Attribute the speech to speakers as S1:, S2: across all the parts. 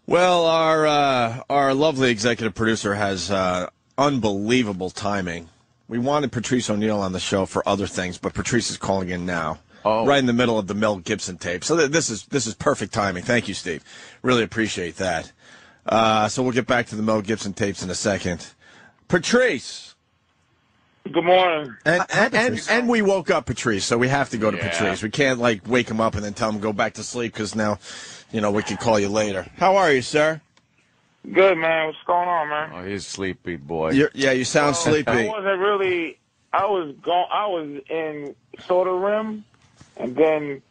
S1: Well, our lovely executive producer has unbelievable timing. We wanted Patrice O'Neal on the show for other things, but Patrice is calling in now, right in the middle of the Mel Gibson tape. So this is perfect timing. Thank you, Steve. Really appreciate that. So we'll get back to the Mel Gibson tapes in a second. Patrice.
S2: Good morning.
S1: And we woke up Patrice, so we have to go to Patrice. We can't, wake him up and then tell him to go back to sleep because now, we can call you later. How are you, sir?
S2: Good, man. What's going on, man?
S3: Oh, he's sleepy, boy.
S1: You sound sleepy.
S2: I wasn't really. I was in sort of REM, and then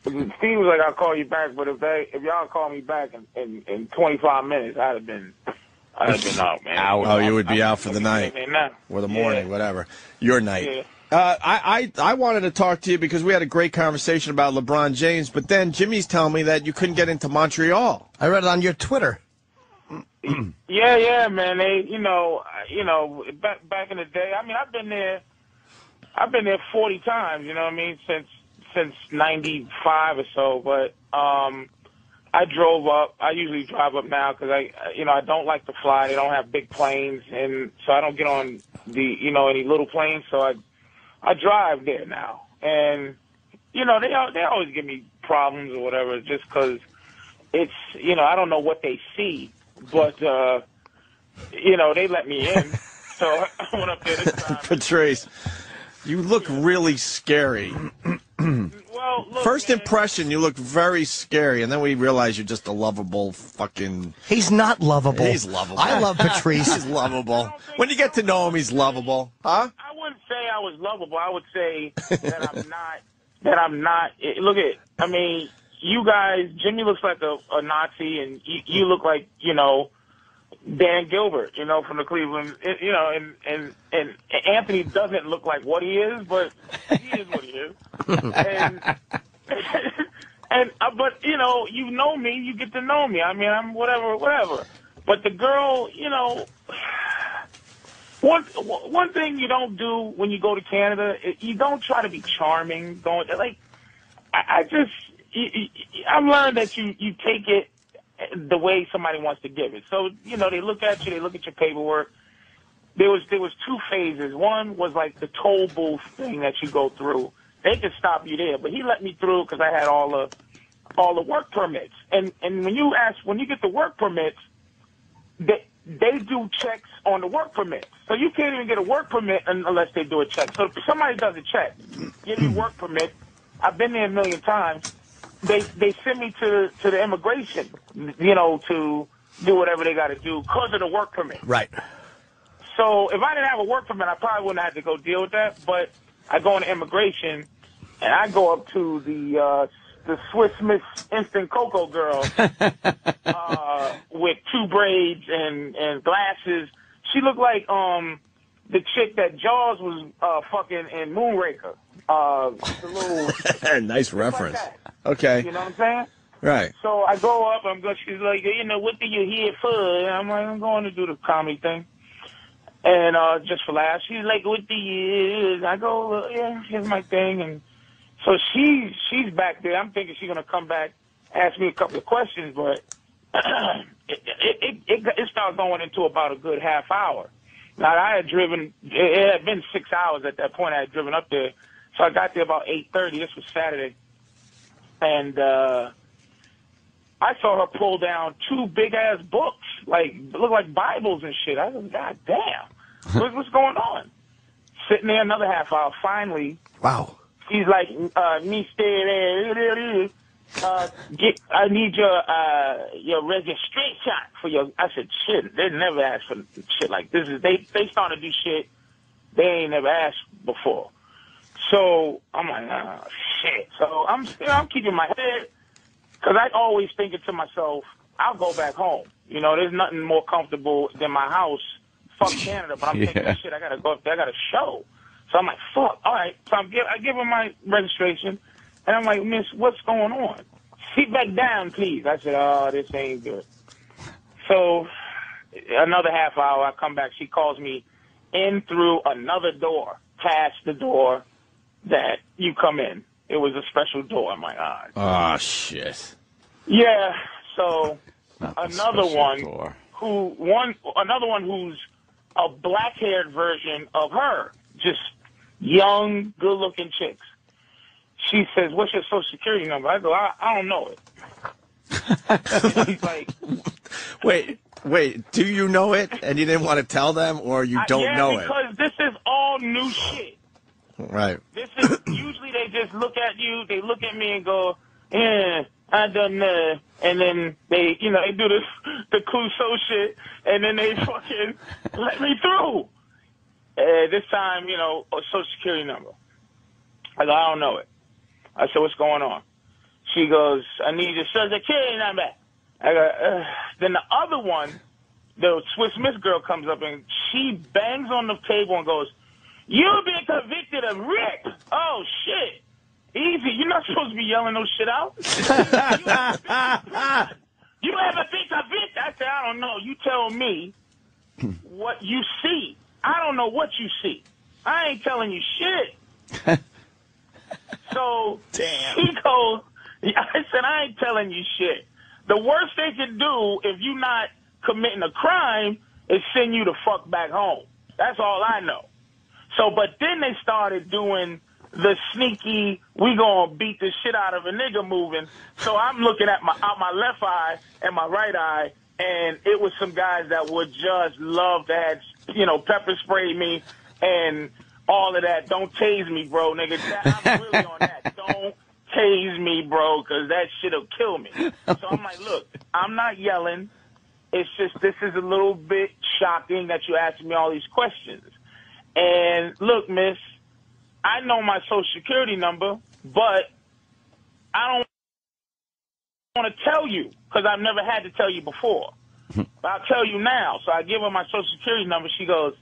S2: Steve was like, "I'll call you back," but if y'all call me back in 25 minutes, I'd have been out, man.
S1: Oh, you would be out for the night or the morning, whatever. Your night. Yeah. I wanted to talk to you because we had a great conversation about LeBron James, but then Jimmy's telling me that you couldn't get into Montreal.
S4: I read it on your Twitter.
S2: Yeah, man. They, back in the day. I mean, I've been there 40 times. You know what I mean? Since '95 or so. But I drove up. I usually drive up now because I don't like to fly. They don't have big planes, and so I don't get on any little planes. So I drive there now, and they always give me problems or whatever just because it's I don't know what they see, but they let me in. So I went up there this time.
S1: Patrice, you look really scary.
S2: Well, look,
S1: First
S2: man,
S1: impression, you look very scary, and then we realize you're just a lovable fucking...
S4: He's not lovable.
S1: He's lovable.
S4: I love Patrice.
S1: He's lovable. When you get to know him, he's lovable. Huh?
S2: I wouldn't say I was lovable. I would say that I'm not. That I'm not. Look at. I mean, you guys. Jimmy looks like a Nazi, and you look like Dan Gilbert. From the Cleveland. And Anthony doesn't look like what he is, but he is what he is. But you know me. You get to know me. I mean, I'm whatever. But the girl, One thing you don't do when you go to Canada, you don't try to be charming. I've learned that you take it the way somebody wants to give it. So they look at you, they look at your paperwork. There was two phases. One was like the toll booth thing that you go through. They could stop you there, but he let me through because I had all the work permits. And when you get the work permits, they do checks on the work permit. So you can't even get a work permit unless they do a check. So if somebody does a check, give me a work permit. I've been there a million times. They send me to the immigration, to do whatever they got to do because of the work permit.
S4: Right.
S2: So if I didn't have a work permit, I probably wouldn't have to go deal with that. But I go into immigration, and I go up to the Swiss Miss Instant Cocoa girl with two braids and glasses. She looked like the chick that Jaws was fucking in Moonraker. The little
S1: nice reference.
S2: Like
S1: okay.
S2: You know what I'm saying?
S1: Right.
S2: So I go up. She's like, what do you here for? And I'm like, I'm going to do the comedy thing. And just for laughs. She's like, what do you? I go, yeah, here's my thing. And so she's back there. I'm thinking she's gonna come back, ask me a couple of questions, but it started going into about a good half hour. Now I had driven. It had been 6 hours at that point. I had driven up there, so I got there about 8:30. This was Saturday, and I saw her pull down two big ass books, look like Bibles and shit. I was, God damn, what's going on? Sitting there another half hour. Finally,
S4: wow.
S2: She's like, me stay there. I need your registration for your. I said, shit. They never asked for shit like this. They started to do shit they ain't never asked before. So I'm like, oh, shit. So I'm keeping my head because I always thinking to myself, I'll go back home. There's nothing more comfortable than my house. Fuck Canada, but I'm thinking, shit, I gotta go up there. I got a show. So I'm like, fuck, all right. So I give her my registration, and I'm like, miss, what's going on? Sit back down, please. I said, oh, this ain't good. So another half hour, I come back. She calls me in through another door, past the door that you come in. It was a special door. I'm like, all right.
S1: Oh, shit.
S2: Yeah, so another one who's a black-haired version of her, just young, good-looking chicks. She says, "What's your social security number?" I go, I don't know it. And she's like,
S1: Wait, do you know it and you didn't want to tell them, or you don't know it?
S2: Yeah, because this is all new shit.
S1: Right.
S2: This is usually they just look at you, they look at me and go, "Yeah, I done that," and then they, they do the Clouseau shit, and then they fucking let me through. This time, a social security number. I go, I don't know it. I said, what's going on? She goes, I need your social security number. I go, Then the other one, the Swiss Miss girl comes up and she bangs on the table and goes, "You've been convicted of rape." Oh, shit. Easy. You're not supposed to be yelling those shit out. You ever been convicted? I said, I don't know. You tell me what you see. I don't know what you see. I ain't telling you shit. So he goes, I said, I ain't telling you shit. The worst they can do if you're not committing a crime is send you the fuck back home. That's all I know. So, but then they started doing the sneaky, we gonna beat the shit out of a nigga moving. So I'm looking at out my left eye and my right eye, and it was some guys that would just love to have, pepper spray me and all of that. Don't tase me, bro, nigga. I'm really on that. Don't tase me, bro, because that shit'll kill me. So I'm like, look, I'm not yelling. It's just this is a little bit shocking that you asked me all these questions. And look, miss, I know my social security number, but I don't want to tell you because I've never had to tell you before. But I'll tell you now. So I give her my social security number. She goes,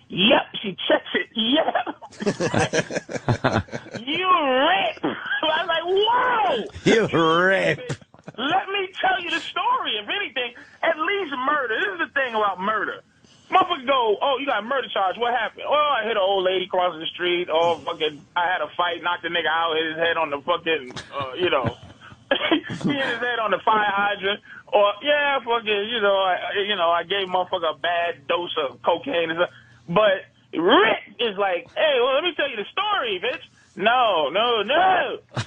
S2: "Yep." She checks it. Yep. You rip. I was like, whoa.
S4: You rip.
S2: Let me tell you the story. If anything, at least murder. This is the thing about murder. Motherfuckers go, "Oh, you got a murder charge. What happened?" "Oh, I hit an old lady crossing the street." "Oh, fucking, I had a fight, knocked the nigga out, hit his head on the fucking, he hit his head on the fire hydrant." Or, yeah, fucking, I gave motherfucker a bad dose of cocaine and stuff. But Rick is like, "Hey, well, let me tell you the story, bitch." No.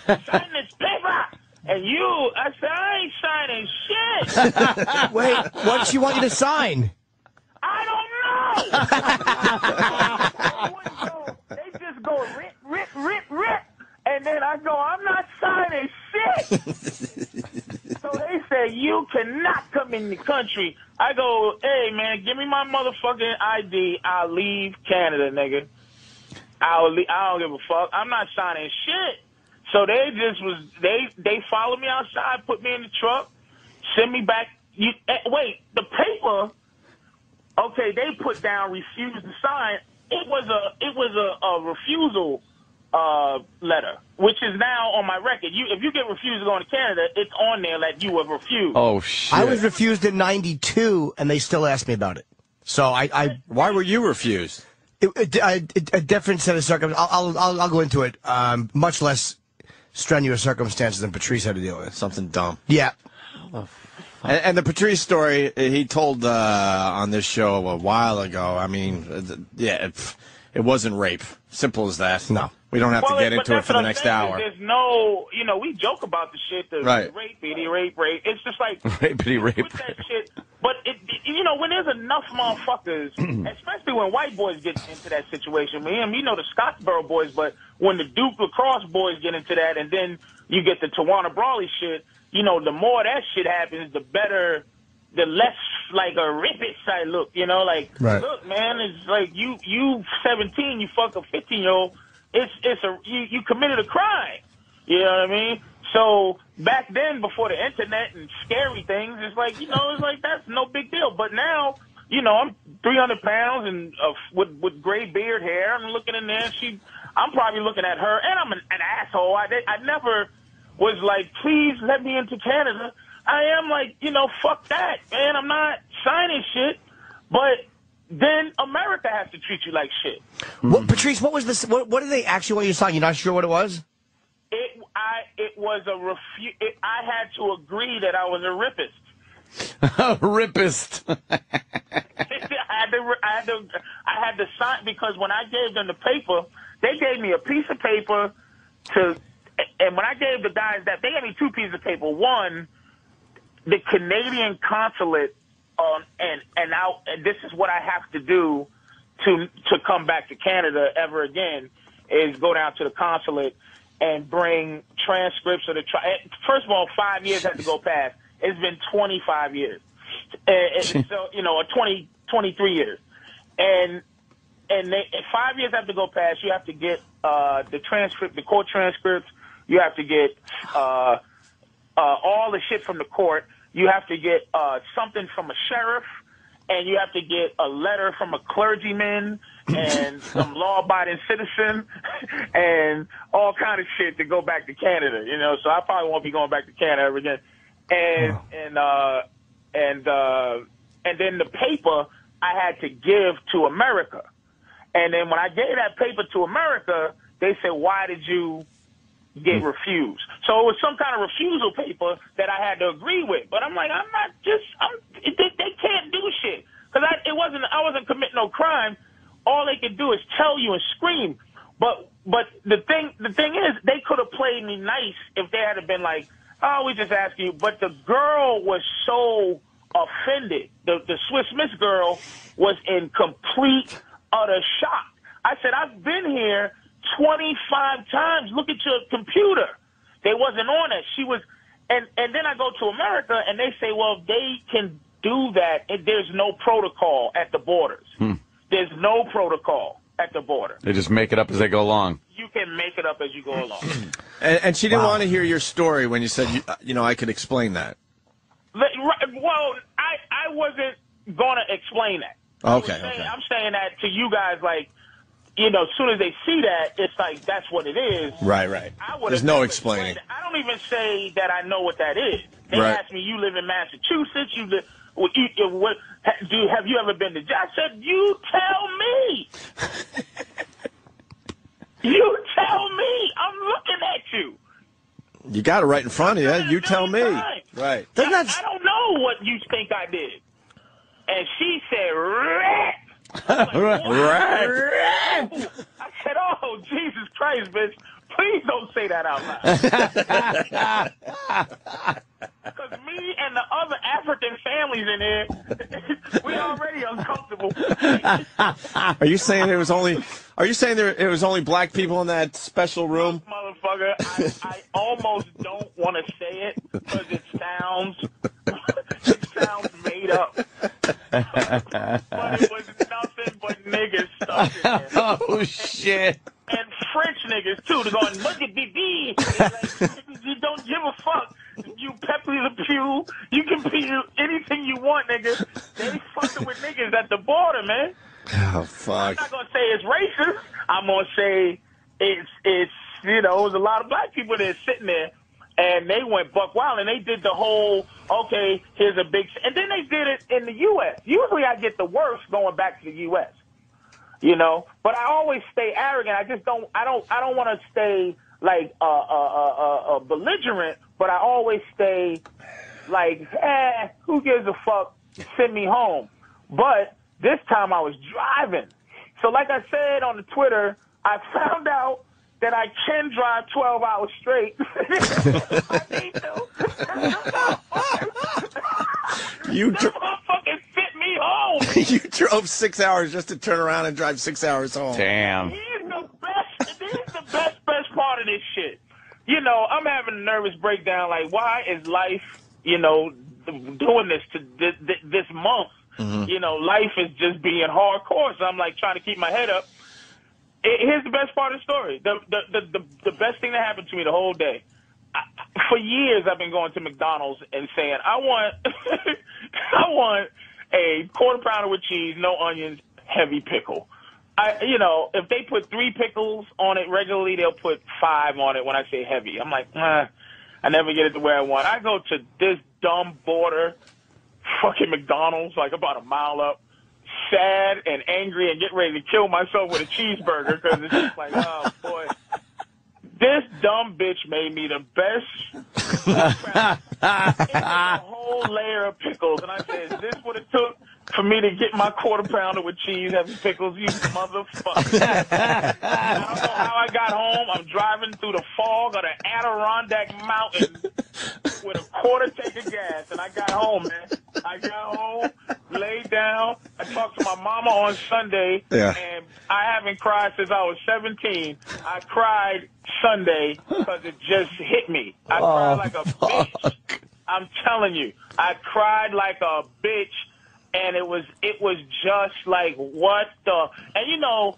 S2: Sign this paper. And I said, I ain't signing shit.
S4: Wait, what does she want you to sign?
S2: I don't know. They just go rip. And then I go, I'm not signing shit. So they say, you cannot come in the country. I go, hey, man, give me my motherfucking ID. I'll leave Canada, nigga. I don't give a fuck. I'm not signing shit. So they they followed me outside, put me in the truck, send me back. Wait, the paper. Okay, they put down refuse to sign. It was a refusal letter, which is now on my record. If you get refused to go into Canada, it's on there that you were refused.
S1: Oh shit!
S4: I was refused in '92, and they still asked me about it. So
S1: why were you refused?
S4: A different set of circumstances. I'll go into it. Much less strenuous circumstances than Patrice had to deal with.
S1: Something dumb.
S4: Yeah.
S1: And the Patrice story he told on this show a while ago. I mean, it wasn't rape. Simple as that.
S4: No.
S1: We don't have to get into it for the next hour.
S2: There's no, we joke about the shit, the
S1: right.
S2: Rapey, rape. It's just like
S1: Rapey, rape.
S2: With that shit. But when there's enough motherfuckers, especially when white boys get into that situation, man, the Scottsboro boys, but when the Duke lacrosse boys get into that, and then you get the Tawana Brawley shit, the more that shit happens, the better, the less like a rip-it side look,
S4: right.
S2: Look, man, it's like you 17, you fuck a 15-year-old. You committed a crime. You know what I mean? So back then, before the internet and scary things, it's like, it's like that's no big deal. But now, I'm 300 pounds and with gray beard hair. I'm looking in there. I'm probably looking at her, and I'm an asshole. I never was like, please let me into Canada. I am like, fuck that, man. I'm not signing shit. But then America has to treat you like shit.
S4: Well, Patrice, what was this? What did they actually want you to sign? You're not sure what it was?
S2: It was a I had to agree that I was a rapist.
S3: Ripist.
S2: I had to sign, because when I gave them the paper, they gave me a piece of paper and when I gave the guys that, they gave me 2 pieces of paper. One, the Canadian consulate, and this is what I have to do to come back to Canada ever again, is go down to the consulate and bring transcripts of the trial. First of all, 5 years had to go past. It's been 25 years. So, or 23 years. And 5 years have to go past. You have to get the transcript, the court transcripts. You have to get all the shit from the court. You have to get something from a sheriff. And you have to get a letter from a clergyman and some law-abiding citizen and all kind of shit to go back to Canada, So I probably won't be going back to Canada ever again. And then the paper I had to give to America. And then when I gave that paper to America, they said, "Why did you get refused?" So it was some kind of refusal paper that I had to agree with. But I'm like, they can't do shit. Because I wasn't committing no crime. All they could do is tell you and scream. But the thing is, they could have played me nice if they had been like, "Oh, we just asked you." But the girl was so offended. The Swiss Miss girl was in complete, utter shock. I said, "I've been here 25 times. Look at your computer." They wasn't on it. She was, and then I go to America and they say, "Well, they can do that. And there's no protocol at the borders. There's no protocol at the border.
S3: They just make it up as they go along."
S2: You can make it up as you go along.
S1: And she didn't want to hear your story when you said, I could explain that.
S2: Well, I wasn't going to explain that.
S1: Okay.
S2: I'm saying that to you guys, like, as soon as they see that, it's like, that's what it is.
S1: Right. There's no explaining.
S2: I don't even say that I know what that is. They ask me, "You live in Massachusetts? Have you ever been to jail?" I said, "You tell me." You tell me. I'm looking at you.
S1: You got it right in front of you. You tell me. Right.
S2: I don't know what you think I did. And she said, "Rat." I said, "Oh, Jesus Christ, bitch. Please don't say that out loud." Because me and the other African families in here, we already uncomfortable.
S1: Are you saying it was only black people in that special room?
S2: Motherfucker, I almost don't want to say it because it sounds made up. But it was nothing but niggas stuff in there.
S3: Oh, shit.
S2: And French niggas, too. They're going, "Look at BB." Like, you don't give a fuck. You Pepe Le Pew. You can be anything you want, nigga. They fucking with niggas at the border, man.
S1: Oh, fuck.
S2: I'm not going to say it's racist. I'm going to say it's it was a lot of black people there sitting there, and they went buck wild, and they did the whole, okay, here's a big... And then they did it in the U.S. Usually I get the worst going back to the U.S., But I always stay arrogant. I don't want to stay like belligerent, but I always stay like, who gives a fuck? Send me home. But this time I was driving. So like I said on the Twitter, I found out that I can drive 12 hours straight. I need to.
S1: You
S2: fucking fit me home.
S1: You drove 6 hours just to turn around and drive 6 hours home.
S3: Damn.
S2: Here's the best part of this shit. I'm having a nervous breakdown. Like, why is life, doing this to this month? Mm-hmm. Life is just being hardcore. So I'm like trying to keep my head up. Here's the best part of the story. The best thing that happened to me the whole day. For years, I've been going to McDonald's and saying, I want a quarter pounder with cheese, no onions, heavy pickle. If they put 3 pickles on it regularly, they'll put 5 on it when I say heavy. I'm like, I never get it to where I want. I go to this dumb border fucking McDonald's, like about a mile up, sad and angry and getting ready to kill myself with a cheeseburger because it's just like, oh, boy. This dumb bitch made me the best. It was a whole layer of pickles, and I said, "Is this what it took for me to get my quarter pounder with cheese and pickles? You motherfucker!" I don't know how I got home. I'm driving through the fog of the Adirondack Mountain with a quarter tank of gas, and I got home, man. I got home, laid down. I talked to my mama on Sunday, and I haven't cried since I was 17. I cried Sunday because it just hit me. I cried like a bitch. I'm telling you, I cried like a bitch, and it was just like, what the? And you know,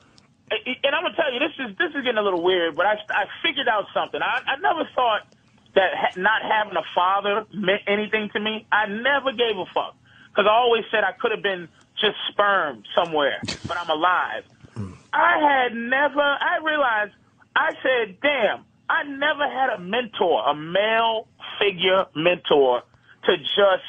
S2: and I'm gonna tell you, this is getting a little weird, but I figured out something. I never thought that not having a father meant anything to me. I never gave a fuck because I always said I could have been just sperm somewhere, but I'm alive. I realized, I said, damn, I never had a mentor, a male figure mentor to just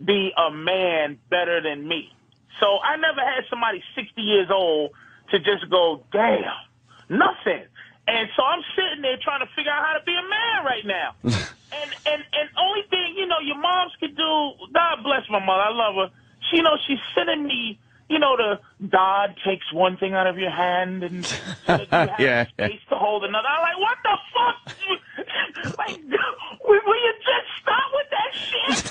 S2: be a man better than me. So I never had somebody 60 years old to just go, damn, nothing. And so I'm sitting there trying to figure out how to be a man right now. and only thing, you know, your moms could do, God bless my mother, I love her. She, you know, she's sending me, you know, the God takes one thing out of your hand and so that you have space to hold another. I'm like, what the fuck? Like, will you just stop with that shit?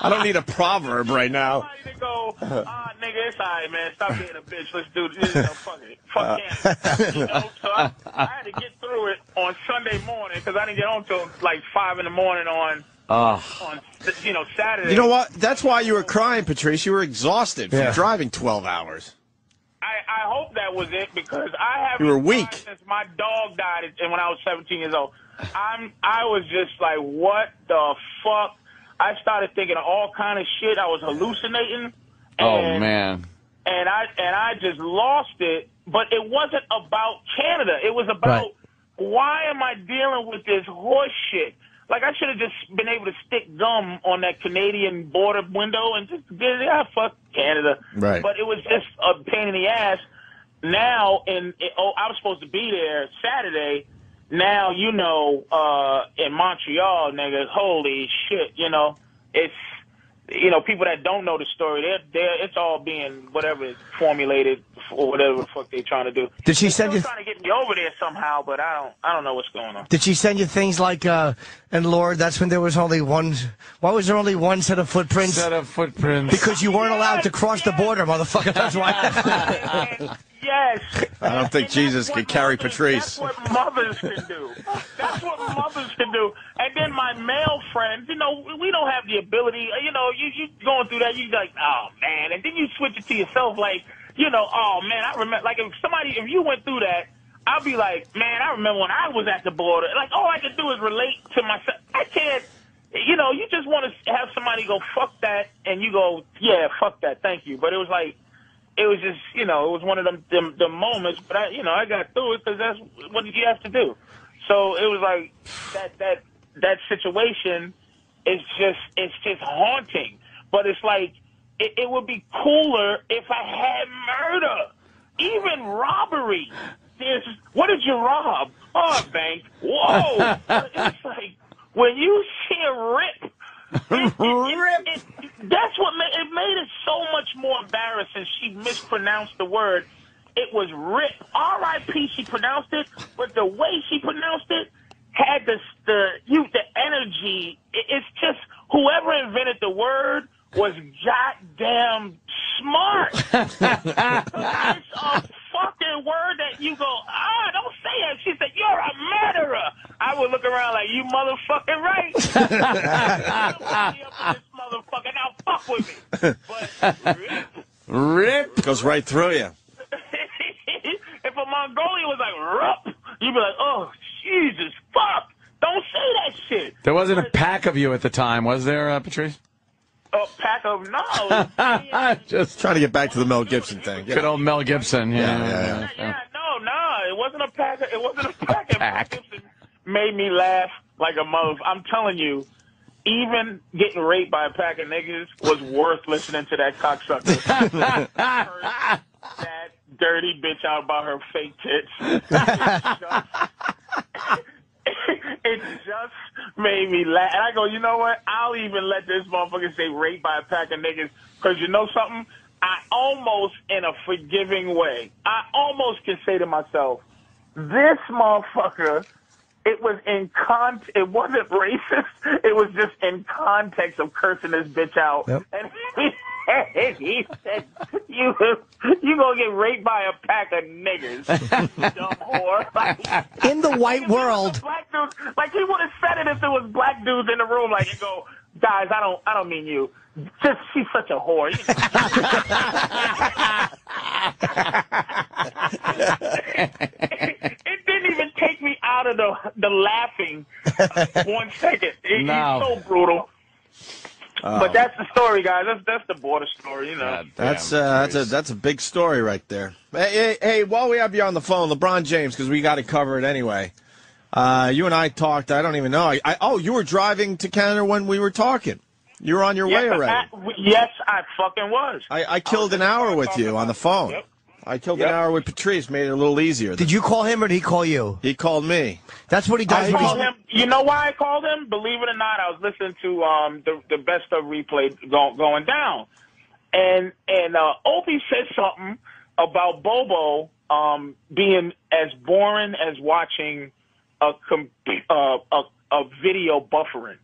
S1: I don't need a proverb right now.
S2: To go, nigga, it's all right, man. Stop being a bitch. Let's do this. You know, fuck it. Fuck Canada. You know? So I had to get through it on Sunday morning because I didn't get home till like 5 in the morning on you know, Saturday.
S1: You know what? That's why you were crying, Patrice. You were exhausted from driving 12 hours.
S2: I hope that was it because I haven't.
S1: You were weak
S2: since my dog died when I was 17 years old. I was just like, what the fuck? I started thinking of all kind of shit. I was hallucinating.
S3: Oh man.
S2: And I just lost it. But it wasn't about Canada. It was about why am I dealing with this horse shit? Like, I should have just been able to stick gum on that Canadian border window and just fuck Canada.
S1: Right.
S2: But it was just a pain in the ass. Now, I was supposed to be there Saturday. Now, you know, in Montreal, niggas, holy shit, you know, it's, you know, people that don't know the story, it's all being whatever is formulated or whatever the fuck they trying to do.
S4: Did she send you?
S2: Trying to get me over there somehow, but I don't know what's going on.
S4: Did she send you things like, and Lord, that's when there was only one? Why was there only one set of footprints? Because you weren't allowed to cross the border, motherfucker. That's why.
S2: Yes.
S1: I don't think Jesus could carry Patrice.
S2: That's what mothers can do. That's what mothers can do. And then my male friends, you know, we don't have the ability, you know, you going through that, you like, oh, man. And then you switch it to yourself like, you know, oh, man, I remember, like, if you went through that, I'll be like, man, I remember when I was at the border. Like, all I can do is relate to myself. I can't, you know, you just want to have somebody go, fuck that, and you go, yeah, fuck that, thank you. But it was like, it was just, you know, it was one of them moments, but I got through it because that's what you have to do. So it was like that situation is just haunting. But it's like it would be cooler if I had murder, even robbery. What did you rob? Oh, a bank. Whoa! It's like when you see a rip. That's what made it so much more embarrassing. She mispronounced the word. It was RIP. R.I.P. She pronounced it, but the way she pronounced it had the energy. It's just whoever invented the word was goddamn smart. It's a fucking word that you go, don't say that. She said, you're a murderer. I would look around like, you motherfucking right. This motherfucker, now fuck with me. But
S3: RIP
S1: goes right through you.
S2: If a Mongolian was like, RIP, you'd be like, oh, Jesus, fuck. Don't say that shit.
S3: There wasn't a pack of you at the time, was there, Patrice?
S2: A pack of no.
S3: Just
S1: trying to get back to the Mel Gibson thing.
S3: Good old Mel Gibson.
S2: Yeah. No, it wasn't a pack. It wasn't a pack. Mel Gibson made me laugh like a mother. I'm telling you, even getting raped by a pack of niggas was worth listening to that cocksucker. That dirty bitch out about her fake tits. It just made me laugh. And I go, you know what? I'll even let this motherfucker say raped by a pack of niggas. Because you know something? I almost, in a forgiving way, I almost can say to myself, this motherfucker, it was it wasn't racist. It was just in context of cursing this bitch out. Yep. And he said, you gonna get raped by a pack of niggas, dumb whore.
S4: In the white world.
S2: Black dudes, like he would have said it if there was black dudes in the room, like, and go, guys, I don't mean you. Just, she's such a whore. It didn't even take me out of the laughing 1 second. He's so brutal. But that's the story, guys. That's the border story, you know.
S1: That's a big story right there. Hey, while we have you on the phone, LeBron James, because we got to cover it anyway. You and I talked. I don't even know. You were driving to Canada when we were talking. You were on your way already.
S2: Yes, I fucking was.
S1: I killed an hour with you on the phone.
S2: Yep.
S1: I killed an hour with Patrice, made it a little easier.
S4: Did you call him or did he call you?
S1: He called me.
S4: That's what he does.
S2: I called him. You know why I called him? Believe it or not, I was listening to the best of replay going down, and Opie said something about Bobo being as boring as watching a video buffering,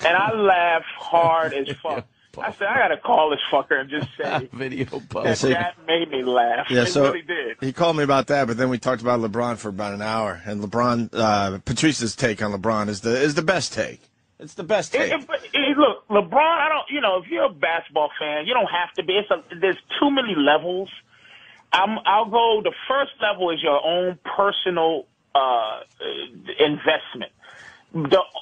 S2: and I laughed hard as fuck. I said, I got to call this fuker and just say,
S3: video buffering.
S2: That made me laugh.
S1: Yeah,
S2: it really did.
S1: He called me about that, but then we talked about LeBron for about an hour. And LeBron, Patrice's take on LeBron is the best take. It's the best take.
S2: Look, LeBron, if you're a basketball fan, you don't have to be. There's too many levels. I'll go, the first level is your own personal investment.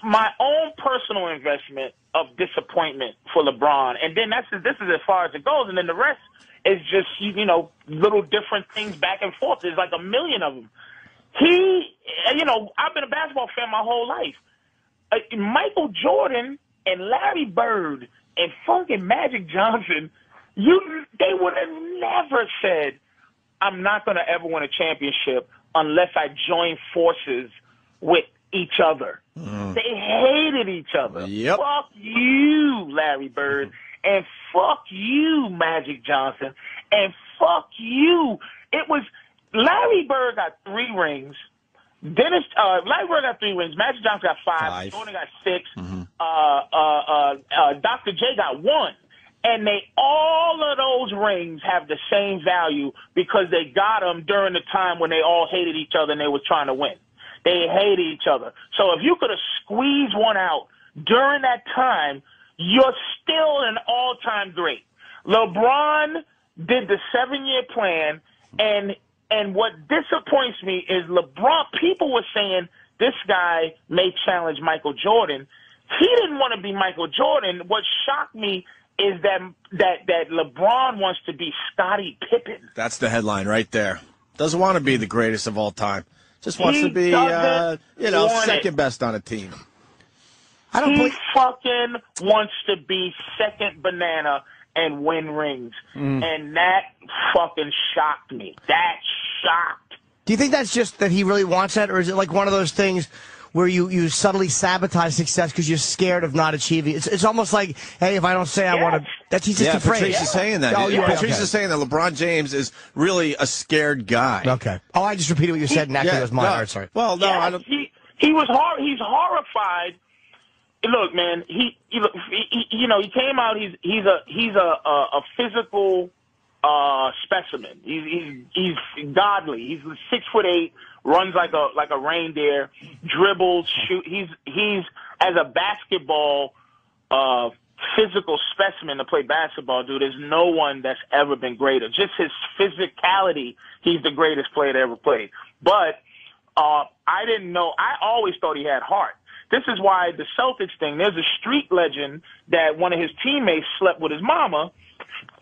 S2: My own personal investment of disappointment for LeBron, and then this is as far as it goes, and then the rest is just little different things back and forth. There's like a million of them. I've been a basketball fan my whole life. Michael Jordan and Larry Bird and fucking Magic Johnson, they would have never said, "I'm not going to ever win a championship unless I join forces with each other." They hated each other.
S1: Yep.
S2: Fuck you, Larry Bird, and fuck you, Magic Johnson, and fuck you. It was Larry Bird got 3 rings. Larry Bird got 3 rings. Magic Johnson got 5. Jordan got 6. Dr. J got 1. And all of those rings have the same value because they got them during the time when they all hated each other and they were trying to win. They hated each other. So if you could have squeezed one out during that time, you're still an all-time great. LeBron did the 7-year plan, and what disappoints me is LeBron, people were saying this guy may challenge Michael Jordan. He didn't want to be Michael Jordan. What shocked me is that LeBron wants to be Scottie Pippen.
S1: That's the headline right there. Doesn't want to be the greatest of all time. Just wants to be, second best on a team.
S2: He fucking wants to be second banana and win rings. And that fucking shocked me. That shocked.
S4: Do you think that's just that he really wants that, or is it like one of those things where you subtly sabotage success because you're scared of not achieving? It's almost like, hey, if I don't say I want to, he's just afraid.
S1: Patrice is saying that. Patrice is saying that LeBron James is really a scared guy.
S4: Okay. Oh, I just repeated what you said, and actually it was my heart. Sorry.
S1: Well, no, I don't.
S2: He was he's horrified. Look, man, he came out. He's a physical specimen. He's godly. He's 6'8", runs like a reindeer, dribbles, shoot. He's as a basketball physical specimen to play basketball, dude. There's no one that's ever been greater. Just his physicality, he's the greatest player that ever played. But I didn't know. I always thought he had heart. This is why the Celtics thing, there's a street legend that one of his teammates slept with his mama,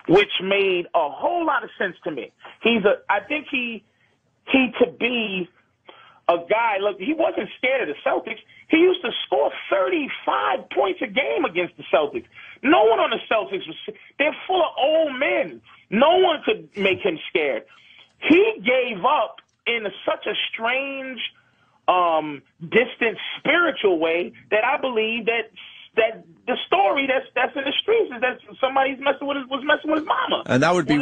S2: which made a whole lot of sense to me. I think he to be a guy, look, he wasn't scared of the Celtics. He used to score 35 points a game against the Celtics. No one on the Celtics they're full of old men. No one could make him scared. he gave up in such a strange, distant spiritual way that I believe that the story that's in the streets is that somebody's was messing with his mama.
S1: And that would be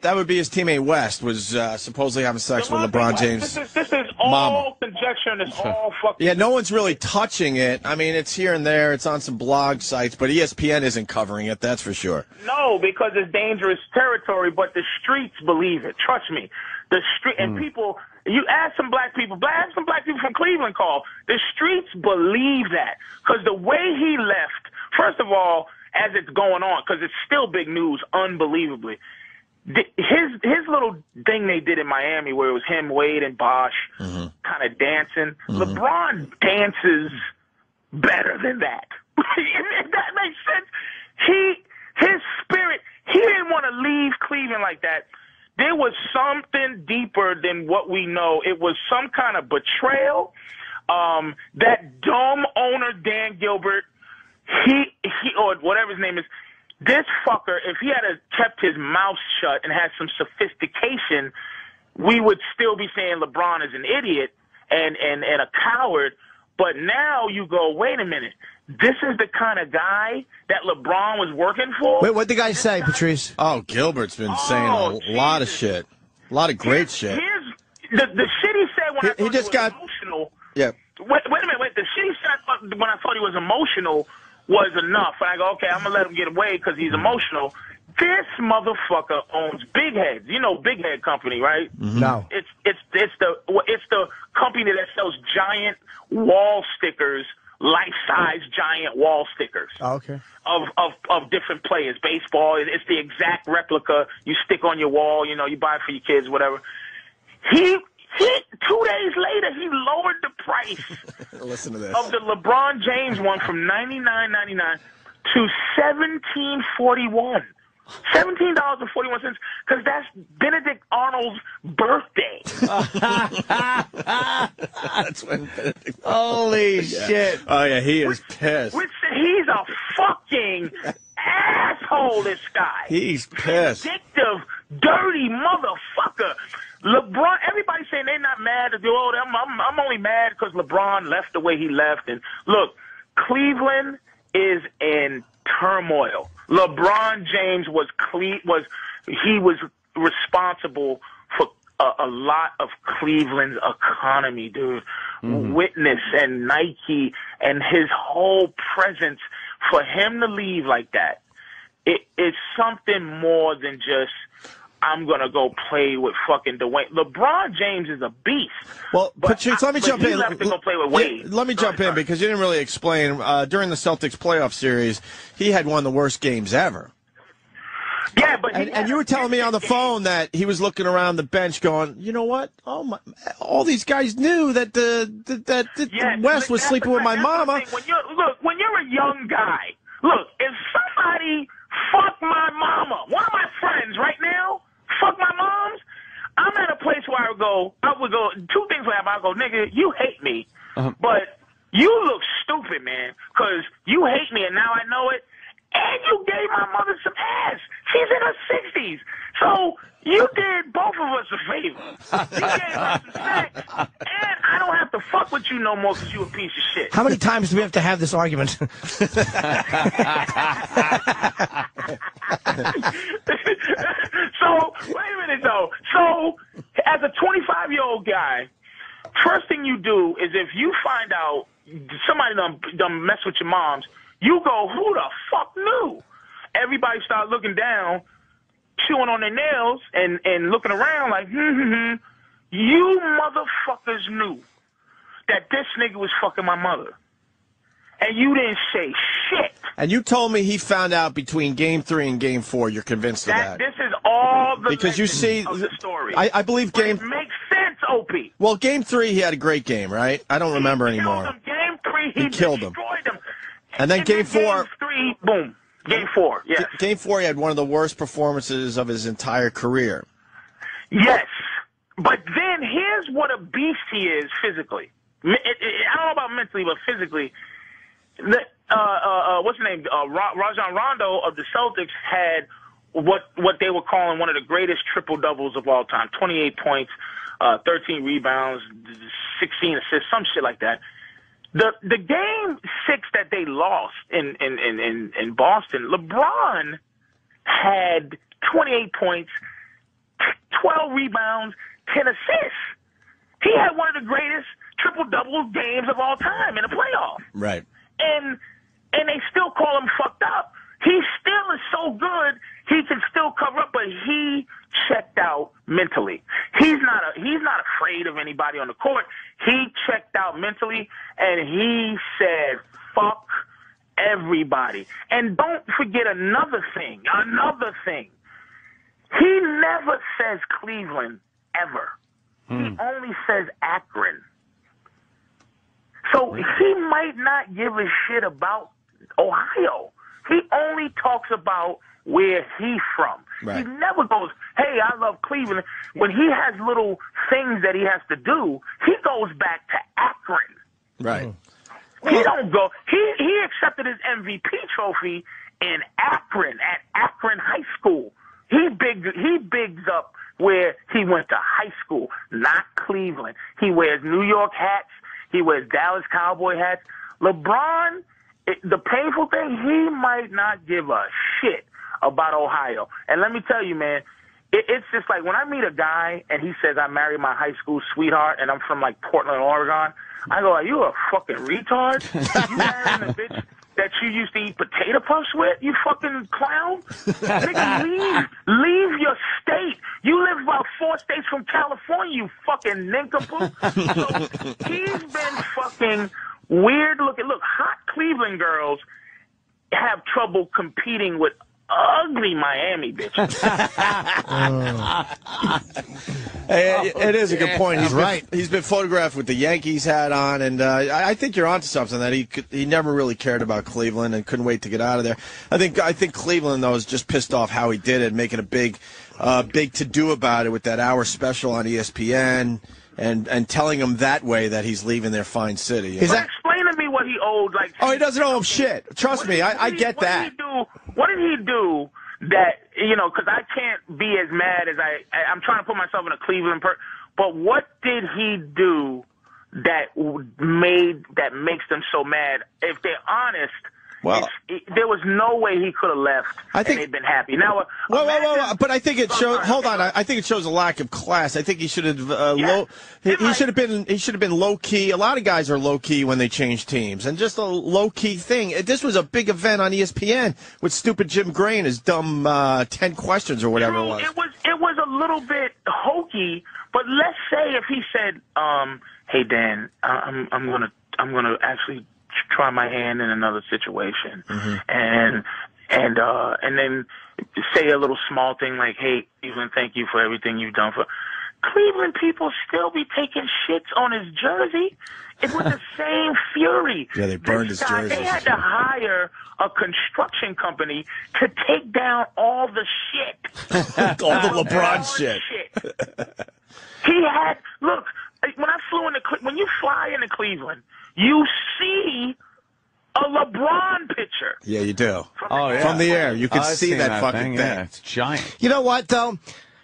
S1: that would be his teammate West was supposedly having sex with LeBron James.
S2: This is all conjecture and it's all fucking.
S1: Yeah, no one's really touching it. I mean, it's here and there. It's on some blog sites, but ESPN isn't covering it. That's for sure.
S2: No, because it's dangerous territory. But the streets believe it. Trust me. The street and people. You ask some black people from Cleveland call. The streets believe that because the way he left, first of all, as it's going on, because it's still big news, unbelievably. His little thing they did in Miami where it was him, Wade, and Bosh kind of dancing. LeBron dances better than that. If that makes sense. His spirit, he didn't want to leave Cleveland like that. There was something deeper than what we know. It was some kind of betrayal. That dumb owner, Dan Gilbert, he or whatever his name is, this fucker, if he had kept his mouth shut and had some sophistication, we would still be saying LeBron is an idiot and a coward. But now you go, wait a minute. This is the kind of guy that LeBron was working for?
S4: Wait, what'd the guy say, Patrice?
S1: Oh, Gilbert's been saying a lot of shit. A lot of great shit.
S2: The shit he said when I thought he was emotional.
S1: Yeah.
S2: Wait a minute. The shit he said when I thought he was emotional was enough. And I go, okay, I'm going to let him get away because he's emotional. This motherfucker owns Big Heads. You know Big Head Company, right?
S4: No.
S2: It's the company that sells giant wall stickers, life-size giant wall stickers.
S4: Oh, okay.
S2: Of different players. Baseball, it's the exact replica you stick on your wall, you buy it for your kids, whatever. He 2 days later, he lowered the price
S1: Listen to this.
S2: of the LeBron James one from $99.99 to $17.41. $17.41, because that's Benedict Arnold's birthday.
S1: That's when Benedict
S4: Holy shit.
S1: Oh, yeah, he is pissed.
S2: He's a fucking asshole, this guy.
S1: He's pissed.
S2: Vindictive, dirty motherfucker. LeBron, everybody's saying they're not mad. I'm only mad because LeBron left the way he left. And look, Cleveland is in turmoil. LeBron James was responsible for a lot of Cleveland's economy, dude. Witness and Nike and his whole presence, for him to leave like that, it's something more than just, I'm going to go play with fucking Dwayne. LeBron James is a beast.
S1: Well, Patrice, let me jump in.
S2: Left to go play with Wade.
S1: Let me jump in because you didn't really explain. During the Celtics playoff series, he had one of the worst games ever.
S2: Yeah, but
S1: and you were telling me on the phone that he was looking around the bench going, you know what? Oh my! All these guys knew that West was sleeping with my mama.
S2: When you're a young guy, if somebody fuck my mama, one of my friends right now, fuck my mom's, I'm at a place where I would go, two things would happen. I go, nigga, you hate me, but you look stupid, man, because you hate me and now I know it, and you gave my mother some ass. She's in her 60s. So you did both of us a favor. You gave her some sex, and I don't have to fuck with you no more because you a piece of shit.
S4: How many times do we have to have this argument?
S2: So, wait a minute, though. So, as a 25-year-old guy, first thing you do is if you find out somebody done mess with your moms, you go, who the fuck knew? Everybody start looking down, chewing on their nails, and looking around like, you motherfuckers knew that this nigga was fucking my mother. And you didn't say shit.
S1: And you told me he found out between Game 3 and Game 4. You're convinced of that.
S2: This is all the
S1: because you see
S2: of the story.
S1: I believe
S2: but it makes sense, Opie.
S1: Well, Game 3, he had a great game, right? I don't remember anymore.
S2: Game 3, he
S1: killed him.
S2: Destroyed him.
S1: And then Game 4.
S2: Game 3, boom. Game 4, yes.
S1: Game 4, he had one of the worst performances of his entire career.
S2: Yes. But then here's what a beast he is physically. I don't know about mentally, but physically. What's his name? Rajon Rondo of the Celtics had what they were calling one of the greatest triple doubles of all time. 28 points, 13 rebounds, 16 assists, some shit like that. The game 6 that they lost in Boston, LeBron had 28 points, 12 rebounds, 10 assists. He had one of the greatest triple-double games of all time in a playoff.
S1: Right.
S2: And they still call him fucked up. He still is so good, he can still cover up, but he checked out mentally. He's not afraid of anybody on the court. He checked out mentally, and he said, fuck everybody. And don't forget another thing. He never says Cleveland, ever. He only says Akron. So he might not give a shit about Ohio. He only talks about where he's from. Right. He never goes, hey, I love Cleveland. When he has little things that he has to do, he goes back to Akron.
S1: Right.
S2: He don't go. He accepted his MVP trophy in Akron, at Akron High School. He bigs up where he went to high school, not Cleveland. He wears New York hats. He wears Dallas Cowboy hats. LeBron, the painful thing, he might not give a shit about Ohio. And let me tell you, man, it's just like when I meet a guy and he says, I married my high school sweetheart and I'm from like Portland, Oregon, I go, are you a fucking retard? You marrying a bitch that you used to eat potato puffs with, you fucking clown? Nigga, leave your state. You live about 4 states from California, you fucking nincompoop. So he's been fucking weird looking. Look, hot Cleveland girls have trouble competing with ugly Miami bitches.
S1: It is a good point. He's
S4: right.
S1: He's been photographed with the Yankees hat on, and I think you're onto something, that he never really cared about Cleveland and couldn't wait to get out of there. I think Cleveland, though, is just pissed off how he did it, making a big to-do about it with that hour special on ESPN and telling them that way that he's leaving their fine city.
S2: Explain to me what he owed.
S1: He doesn't owe him shit. Trust me, I get that.
S2: What did he do that, because I can't be as mad as I'm trying to put myself in a Cleveland but what did he do that makes them so mad? If they're honest, well, there was no way he could have left and they'd been happy. Now,
S1: but I think it shows. Hold on, I think it shows a lack of class. I think he should have he should have been low key. A lot of guys are low key when they change teams, and just a low key thing. This was a big event on ESPN with stupid Jim Gray and his dumb 10 questions or whatever it was.
S2: It was a little bit hokey, but let's say if he said, "Hey Dan, I'm gonna actually try my hand in another situation," and then say a little small thing like, "Hey, Cleveland, thank you for everything you've done for." Cleveland people still be taking shits on his jersey. It was the same fury.
S1: Yeah, they burned his jersey.
S2: They had to hire a construction company to take down all the shit.
S1: all the LeBron shit.
S2: He had, look, when you fly into Cleveland, you see a LeBron picture.
S1: Yeah, you do.
S3: Yeah.
S1: From the air. You can see that fucking thing.
S3: Yeah, it's giant.
S4: You know what, though?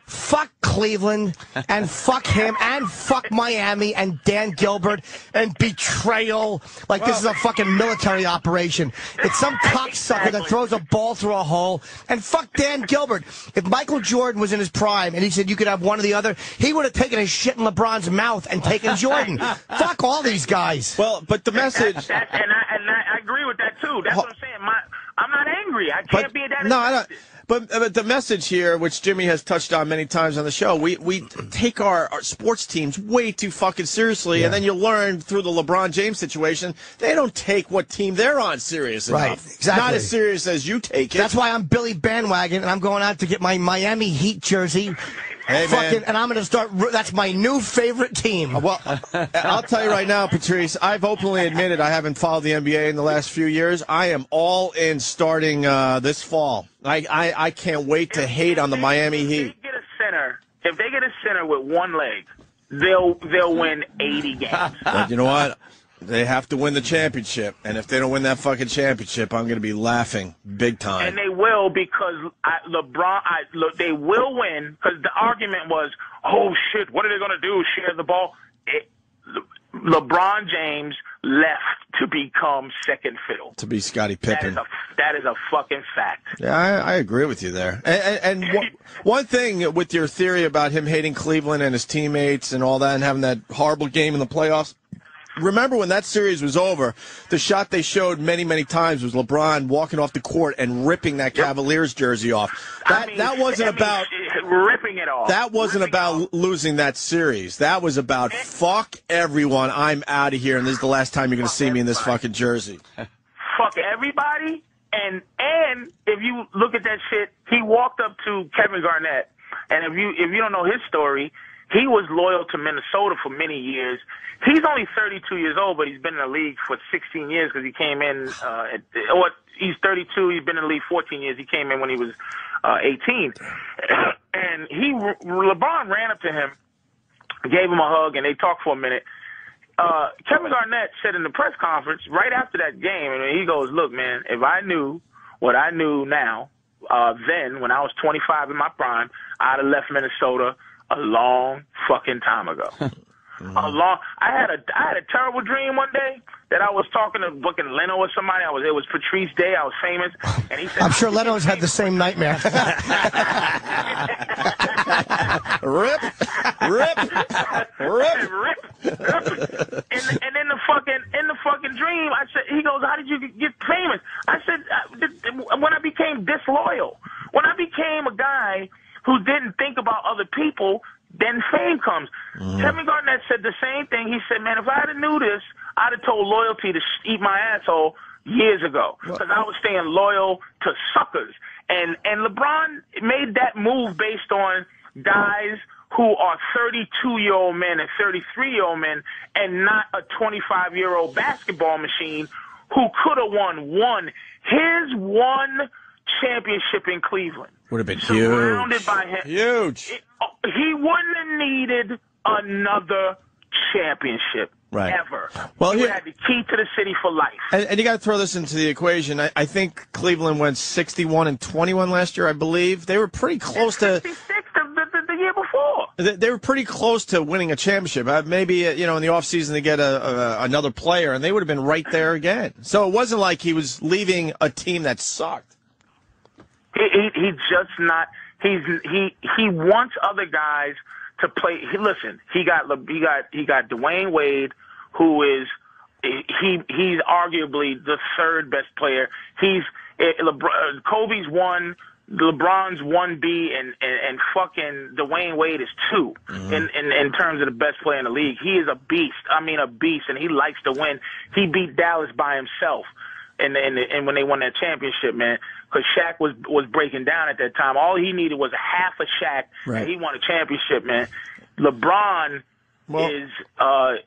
S4: Fuck Cleveland, and fuck him, and fuck Miami, and Dan Gilbert, and betrayal. Like this is a fucking military operation. It's some cocksucker that throws a ball through a hole. And fuck Dan Gilbert. If Michael Jordan was in his prime and he said you could have one or the other, he would have taken his shit in LeBron's mouth and taken Jordan. Fuck all these guys.
S1: Well, but the message...
S2: and I agree with that, too. That's what I'm saying. I'm not angry. I can't be that.
S1: No, I don't. But the message here, which Jimmy has touched on many times on the show, we take our sports teams way too fucking seriously, and then you learn through the LeBron James situation, they don't take what team they're on serious enough.
S4: Right, exactly.
S1: Not as serious as you take it.
S4: That's why I'm Billy Bandwagon, and I'm going out to get my Miami Heat jersey.
S1: Hey, man.
S4: And I'm going to start. That's my new favorite team.
S1: Well, I'll tell you right now, Patrice, I've openly admitted I haven't followed the NBA in the last few years. I am all in starting this fall. I can't wait to hate on the Miami Heat.
S2: If they get a center with one leg, they'll win 80 games.
S1: You know what? They have to win the championship, and if they don't win that fucking championship, I'm going to be laughing big time.
S2: And they will, because they will win, because the argument was, oh shit, what are they going to do? Share the ball? LeBron James left to become second fiddle.
S1: To be Scottie Pippen.
S2: That is a fucking fact.
S1: Yeah, I agree with you there. And one thing with your theory about him hating Cleveland and his teammates and all that and having that horrible game in the playoffs, remember when that series was over, the shot they showed many, many times was LeBron walking off the court and ripping that Cavaliers jersey off. That wasn't about
S2: ripping it off.
S1: That wasn't about losing that series. That was about fuck everyone. I'm out of here, and this is the last time you're going to see me in this fucking jersey.
S2: Fuck everybody. And if you look at that shit, he walked up to Kevin Garnett, and if you don't know his story, he was loyal to Minnesota for many years. He's only 32 years old, but he's been in the league for 16 years because he came in. He's 32. He's been in the league 14 years. He came in when he was 18, and LeBron ran up to him, gave him a hug, and they talked for a minute. Kevin Garnett said in the press conference right after that game, and he goes, "Look, man, if I knew what I knew now, then when I was 25 in my prime, I'd have left Minnesota a long fucking time ago." I had a terrible dream one day that I was talking to fucking Leno or somebody. It was Patrice Day. I was famous, and he said,
S4: "I'm sure Leno's had the same nightmare."
S1: Rip.
S2: And in the fucking dream, I said, he goes, "How did you get famous?" I said, "When I became disloyal, when I became a guy who didn't think about other people, then fame comes." Kevin Garnett said the same thing. He said, "Man, if I had knew this, I'd have told loyalty to eat my asshole years ago, because I was staying loyal to suckers." And LeBron made that move based on guys who are 32-year-old men and 33-year-old men, and not a 25-year-old basketball machine who could have won his one championship in Cleveland.
S1: Would have been
S2: surrounded by him.
S1: Huge.
S2: He wouldn't have needed another championship ever.
S1: Well,
S2: he had the key to the city for life.
S1: And you got to throw this into the equation. I think Cleveland went 61-21 last year, I believe. They were pretty close to
S2: 66 the year before.
S1: They were pretty close to winning a championship. Maybe in the offseason they get another player, and they would have been right there again. So it wasn't like he was leaving a team that sucked.
S2: He just not. He wants other guys to play. Listen, he got Dwayne Wade, who is he's arguably the third best player. Kobe's 1, LeBron's 1B, and fucking Dwayne Wade is 2 in terms of the best player in the league. He is a beast. I mean, a beast, and he likes to win. He beat Dallas by himself. And when they won that championship, man, because Shaq was breaking down at that time. All he needed was half a Shaq, and he won a championship, man. LeBron is,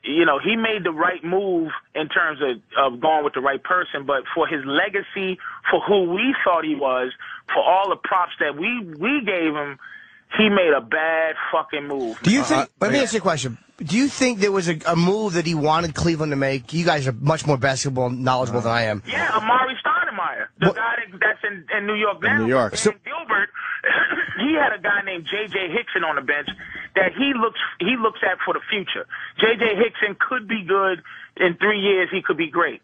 S2: he made the right move in terms of going with the right person, but for his legacy, for who we thought he was, for all the props that we gave him, he made a bad fucking move.
S4: Do you think? Let me ask you a question. Do you think there was a move that he wanted Cleveland to make? You guys are much more basketball knowledgeable than I am.
S2: Yeah, Amari Stoudemire, the guy that's in New York now.
S1: In New York.
S2: And Gilbert, he had a guy named J.J. Hickson on the bench that he looks at for the future. J.J. Hickson could be good. In 3 years, he could be great.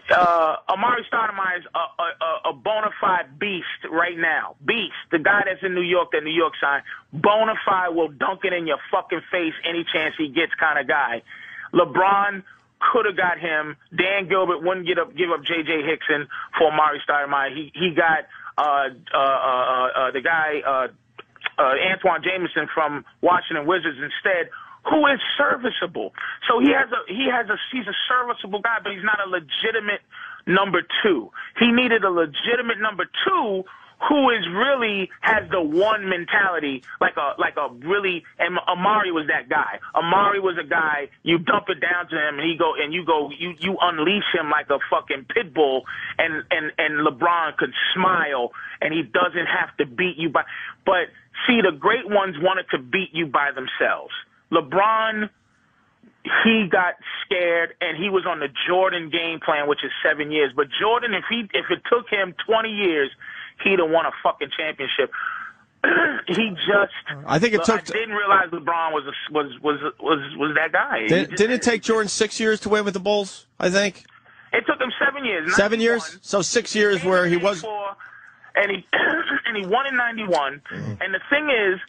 S2: Amari Stoudemire is a bona fide beast right now. Beast. The guy that's in New York, that New York signed. Bona fide, will dunk it in your fucking face any chance he gets kind of guy. LeBron could have got him. Dan Gilbert wouldn't give up J.J. Hickson for Amari Stoudemire. He got the guy Antoine Jameson from Washington Wizards instead, who is serviceable. So he's a serviceable guy, but he's not a legitimate number 2. He needed a legitimate number 2 who is really has the one mentality, like a really, and Amari was that guy. Amari was a guy, you dump it down to him and you unleash him like a fucking pit bull, and LeBron could smile and he doesn't have to beat you but see, the great ones wanted to beat you by themselves. LeBron he got scared, and he was on the Jordan game plan, which is 7 years. But Jordan, if it took him 20 years, he'd have won a fucking championship. I
S1: think it took.
S2: I didn't realize LeBron was that guy.
S1: Didn't it take Jordan 6 years to win with the Bulls? I think
S2: it took him 7 years.
S1: 7 years, so 6 years where he was,
S2: and he won in '91. And the thing is,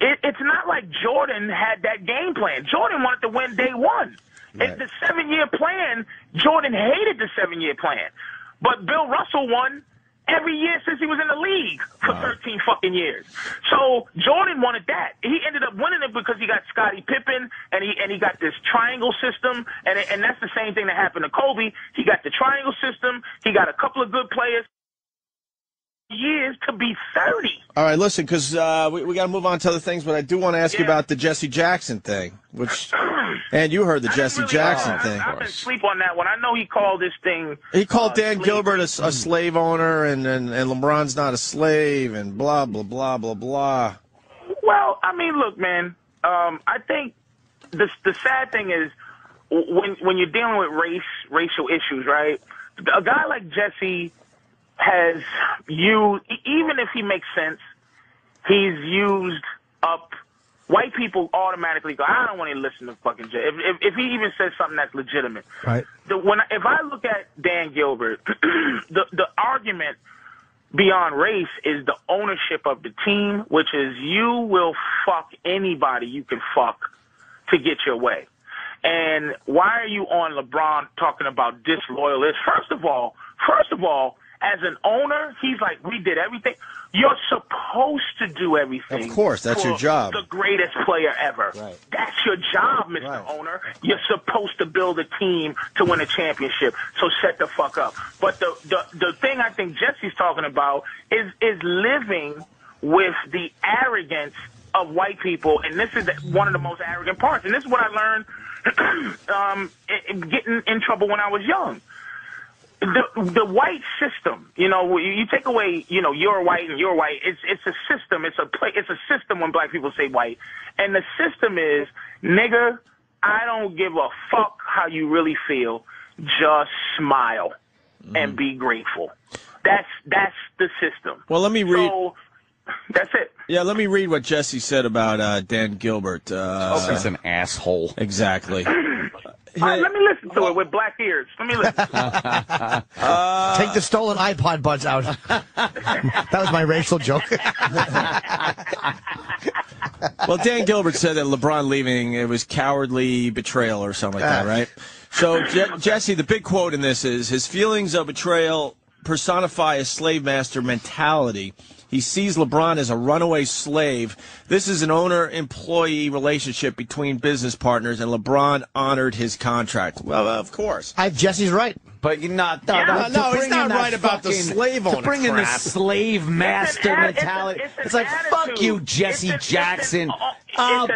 S2: it's not like Jordan had that game plan. Jordan wanted to win day one. Right. It's the 7-year plan. Jordan hated the 7-year plan, but Bill Russell won every year since he was in the league for 13 fucking years. So Jordan wanted that. He ended up winning it because he got Scottie Pippen, and he got this triangle system, and that's the same thing that happened to Kobe. He got the triangle system. He got a couple of good players. Years to be 30.
S1: All right, listen, because we got to move on to other things, but I do want to ask you about the Jesse Jackson thing, which, and you heard the Jesse Jackson thing.
S2: I've been asleep on that one. I know he called this thing.
S1: He called Dan Gilbert a slave owner, and LeBron's not a slave, and blah blah blah blah blah.
S2: Well, I mean, look, man. I think the sad thing is when you're dealing with racial issues, right? A guy like Jesse has used, even if he makes sense, he's used up. White people automatically go, I don't want to listen to fucking Jay. If he even says something that's legitimate.
S4: Right.
S2: If I look at Dan Gilbert, the argument beyond race is the ownership of the team, which is you will fuck anybody you can fuck to get your way. And why are you on LeBron talking about disloyalists? First of all, as an owner, he's like, we did everything. You're supposed to do everything.
S1: Of course, that's your job.
S2: The greatest player ever. Right. That's your job, Mr. Owner. You're supposed to build a team to win a championship. So shut the fuck up. But the thing I think Jesse's talking about is living with the arrogance of white people, and this is one of the most arrogant parts. And this is what I learned getting in trouble when I was young. The white system, you take away, you're white and you're white. It's a system. It's a system when black people say white, and the system is, nigga, I don't give a fuck how you really feel. Just smile and be grateful. That's the system.
S1: Well, let me read.
S2: So, that's it.
S1: Yeah, let me read what Jesse said about Dan Gilbert.
S3: He's an asshole.
S1: Exactly.
S2: All right, let me listen to it with black ears. Let me listen.
S4: Take the stolen iPod buds out. That was my racial joke.
S1: Well, Dan Gilbert said that LeBron leaving, it was cowardly betrayal or something like that, right? So, Jesse, the big quote in this is, his feelings of betrayal personify a slave master mentality. He sees LeBron as a runaway slave. This is an owner-employee relationship between business partners, and LeBron honored his contract. Well, of course.
S4: Jesse's right.
S3: But you're not.
S1: No, he's not right about the slave owner.
S3: To bring in the slave master mentality. It's like, fuck you, Jesse Jackson.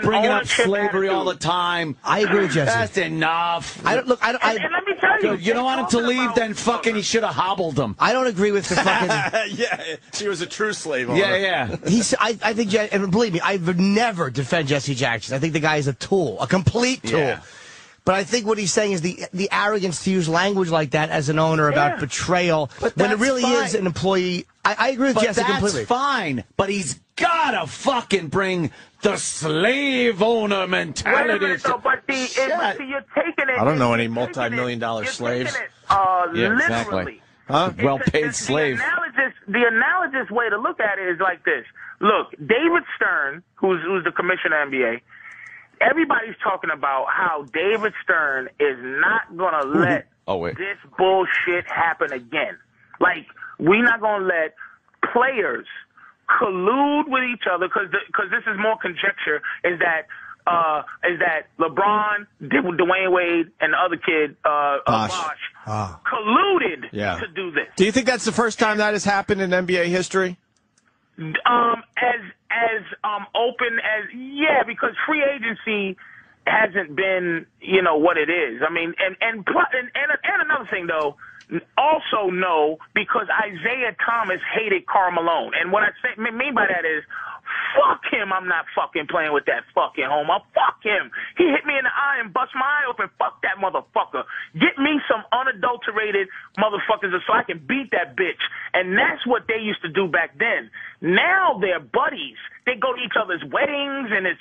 S3: Bringing up slavery all the time.
S4: I agree with Jesse.
S3: That's enough.
S2: And let me tell you.
S3: You don't want him to leave, then fucking he should have hobbled him.
S4: I don't agree with the fucking...
S1: Yeah, he was a true slave owner.
S3: Yeah.
S4: I think, and believe me, I would never defend Jesse Jackson. I think the guy is a tool, a complete tool. Yeah. But I think what he's saying is the arrogance to use language like that as an owner about betrayal, when it really is an employee. I agree with Jesse completely.
S3: That's fine, but he's gotta fucking bring the slave owner mentality.
S2: Wait a minute, though, but you're taking it.
S1: I don't know any multi-million-dollar slaves.
S2: Literally.
S3: Exactly.
S1: Huh?
S3: Well-paid slave.
S2: The analogous way to look at it is like this. Look, David Stern, who's the commissioner of the NBA, everybody's talking about how David Stern is not going to let this bullshit happen again. Like, we're not going to let players collude with each other, because this is more conjecture, is that LeBron, Dwayne Wade, and the other kid, Bosh, colluded to do this.
S1: Do you think that's the first time that has happened in NBA history?
S2: As open as, because free agency hasn't been, what it is. I mean, and another thing though, also know, because Isaiah Thomas hated Karl Malone, and what I mean by that is, Fuck him. I'm not fucking playing with that fucking homo. Fuck him. He hit me in the eye and bust my eye open. Fuck that motherfucker. Get me some unadulterated motherfuckers so I can beat that bitch. And that's what they used to do back then. Now they're buddies. They go to each other's weddings, and it's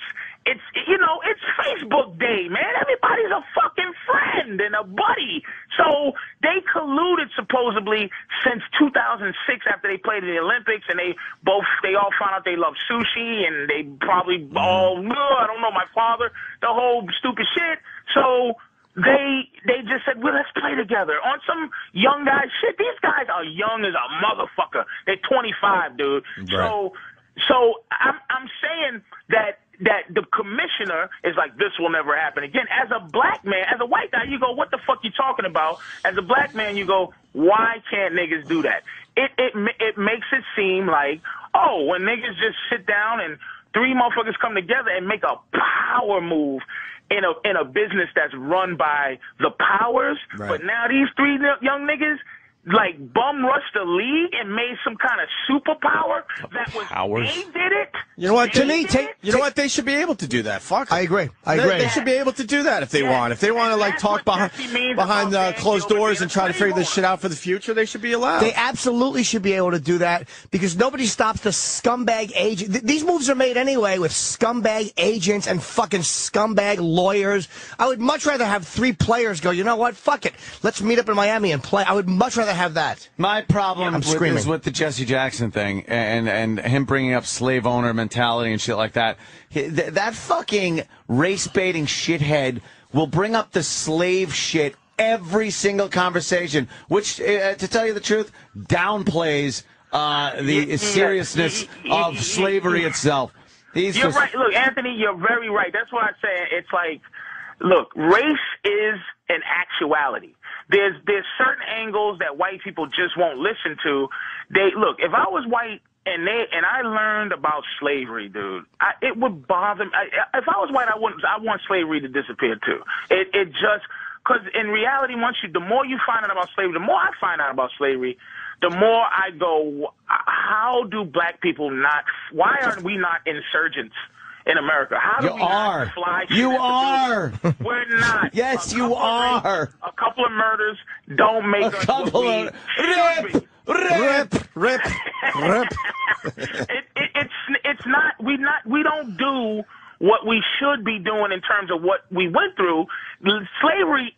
S2: Facebook Day, man. Everybody's a fucking friend and a buddy. So they colluded supposedly since 2006 after they played in the Olympics, and they all found out they love sushi, and they probably all, I don't know, my father, the whole stupid shit. So they just said, well, let's play together on some young guy shit. These guys are young as a motherfucker. They're 25, dude. Right. So I'm saying that the commissioner is like, this will never happen again. As a black man, as a white guy, you go, what the fuck you talking about? As a black man, you go, why can't niggas do that? It makes it seem like, oh, when niggas just sit down and three motherfuckers come together and make a power move in a business that's run by the powers, right. But now these three young niggas like bum rushed the league and made some kind of superpower that was powers. They did it.
S1: You know what? You know what? They should be able to do that. Fuck.
S4: I agree. They
S1: should be able to do that if they want. If they want to like talk behind closed doors and try to figure this shit out for the future, they should be allowed.
S4: They absolutely should be able to do that because nobody stops the scumbag agent. These moves are made anyway with scumbag agents and fucking scumbag lawyers. I would much rather have three players go, you know what? Fuck it. Let's meet up in Miami and play. I would much rather have that.
S3: My problem is with the Jesse Jackson thing and him bringing up slave owner mentality and shit like that. That fucking race-baiting shithead will bring up the slave shit every single conversation, which, to tell you the truth, downplays the seriousness of slavery itself.
S2: You're right. Look, Anthony, you're very right. That's what I'm saying. It's like, look, race is an actuality. There's certain angles that white people just won't listen to. Look, if I was white and I learned about slavery, dude, it would bother me. If I was white, I want slavery to disappear too. It just, because in reality, the more you find out about slavery, the more I find out about slavery, the more I go, how do black people why aren't we not insurgents in America? How do we not fly?
S3: You are.
S2: We're not.
S3: Yes, you are.
S2: A couple of murders don't make us what we should be.
S1: Rip.
S2: It's not. We don't do what we should be doing in terms of what we went through. Slavery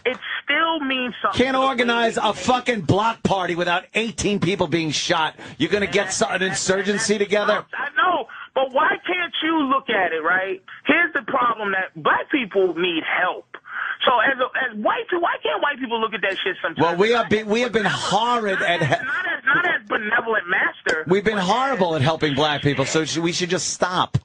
S2: it still means something.
S3: Can't organize a fucking block party without 18 people being shot. You're going to get an insurgency together?
S2: I know, but why can't you look at it, right? Here's the problem, that black people need help. So as white people, why can't white people look at that shit sometimes?
S3: Well, we have been horrid at
S2: not as benevolent master.
S3: We've been horrible at helping black people, so we should just stop.